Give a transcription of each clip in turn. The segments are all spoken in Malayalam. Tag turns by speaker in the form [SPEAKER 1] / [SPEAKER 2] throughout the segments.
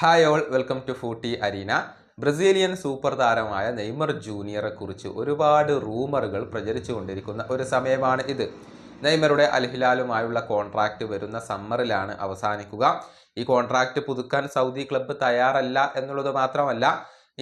[SPEAKER 1] Hi all, welcome to footy arena. Brazilian super താരമായ നെയ്മർ ജൂനിയറെ കുറിച്ച് ഒരുപാട് റൂമറുകൾ പ്രചരിച്ചുകൊണ്ടിരിക്കുന്ന ഒരു സമയമാണ് ഇത്. നെയ്മറുടെ അൽ ഹിലാലുമായുള്ള കോൺട്രാക്റ്റ് വരുന്ന സമ്മറിലാണ് അവസാനിക്കുക. ഈ കോൺട്രാക്റ്റ് പുതുക്കാൻ സൗദി ക്ലബ്ബ് തയ്യാറല്ല എന്നുള്ളത് മാത്രമല്ല,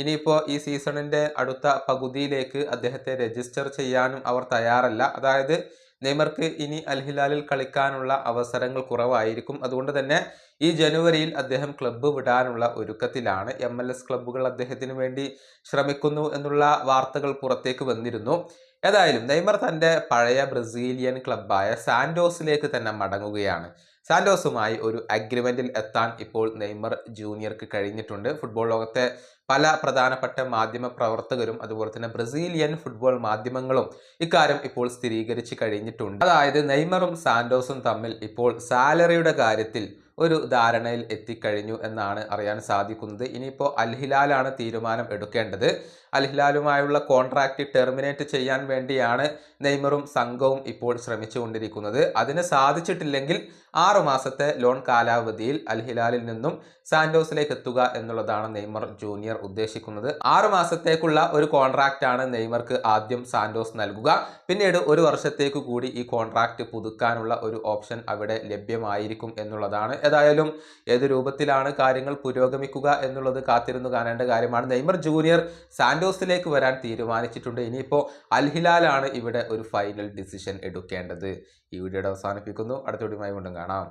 [SPEAKER 1] ഇനിയിപ്പോൾ ഈ സീസണിൻ്റെ അടുത്ത പകുതിയിലേക്ക് അദ്ദേഹത്തെ രജിസ്റ്റർ ചെയ്യാനും അവർ തയ്യാറല്ല. അതായത് നെയ്മർക്ക് ഇനി അൽ ഹിലാലിൽ കളിക്കാനുള്ള അവസരങ്ങൾ കുറവായിരിക്കും. അതുകൊണ്ട് തന്നെ ഈ ജനുവരിയിൽ അദ്ദേഹം ക്ലബ്ബ് വിടാനുള്ള ഒരുക്കത്തിലാണ്. MLS ക്ലബ്ബുകൾ അദ്ദേഹത്തിന് വേണ്ടി ശ്രമിക്കുന്നു എന്നുള്ള വാർത്തകൾ പുറത്തേക്ക് വന്നിരുന്നു. ഏതായാലും നെയ്മർ തൻ്റെ പഴയ ബ്രസീലിയൻ ക്ലബ്ബായ സാന്റോസിലേക്ക് തന്നെ മടങ്ങുകയാണ്. സാന്റോസുമായി ഒരു അഗ്രിമെന്റിൽ എത്താൻ ഇപ്പോൾ നെയ്മർ ജൂനിയർക്ക് കഴിഞ്ഞിട്ടുണ്ട്. ഫുട്ബോൾ ലോകത്തെ പല പ്രധാനപ്പെട്ട മാധ്യമ പ്രവർത്തകരും അതുപോലെ തന്നെ ബ്രസീലിയൻ ഫുട്ബോൾ മാധ്യമങ്ങളും ഇക്കാര്യം ഇപ്പോൾ സ്ഥിരീകരിച്ച് കഴിഞ്ഞിട്ടുണ്ട്. അതായത് നെയ്മറും സാന്റോസും തമ്മിൽ ഇപ്പോൾ സാലറിയുടെ കാര്യത്തിൽ ഒരു ധാരണയിൽ എത്തിക്കഴിഞ്ഞു എന്നാണ് അറിയാൻ സാധിക്കുന്നത്. ഇനിയിപ്പോൾ അൽ ഹിലാലാണ് തീരുമാനം എടുക്കേണ്ടത്. അൽ ഹിലാലുമായുള്ള കോൺട്രാക്റ്റ് ടെർമിനേറ്റ് ചെയ്യാൻ വേണ്ടിയാണ് നെയ്മറും സംഘവും ഇപ്പോൾ ശ്രമിച്ചുകൊണ്ടിരിക്കുന്നത്. അതിന് സാധിച്ചിട്ടില്ലെങ്കിൽ 6 മാസത്തെ ലോൺ കാലാവധിയിൽ അൽ ഹിലാലിൽ നിന്നും സാന്റോസിലേക്ക് എത്തുക എന്നുള്ളതാണ് നെയ്മർ ജൂനിയർ ഉദ്ദേശിക്കുന്നത്. 6 മാസത്തേക്കുള്ള ഒരു കോൺട്രാക്റ്റ് ആണ് നെയ്മർക്ക് ആദ്യം സാന്റോസ് നൽകുക. പിന്നീട് 1 വർഷത്തേക്ക് കൂടി ഈ കോൺട്രാക്റ്റ് പുതുക്കാനുള്ള ഒരു ഓപ്ഷൻ അവിടെ ലഭ്യമായിരിക്കും എന്നുള്ളതാണ്. ഏതായാലും ഏത് രൂപത്തിലാണ് കാര്യങ്ങൾ പുരോഗമിക്കുക എന്നുള്ളത് കാത്തിരുന്നു കാണേണ്ട കാര്യമാണ്. നെയ്മർ ജൂനിയർ സാന്റോസിലേക്ക് വരാൻ തീരുമാനിച്ചിട്ടുണ്ട്. ഇനിയിപ്പോൾ അൽ ഹിലാലാണ് ഇവിടെ ഒരു ഫൈനൽ ഡിസിഷൻ എടുക്കേണ്ടത്. ഈ വീഡിയോയുടെ അവസാനിപ്പിക്കുന്നു. അടുത്ത വീഡിയോയുമായി വീണ്ടും കാണാം.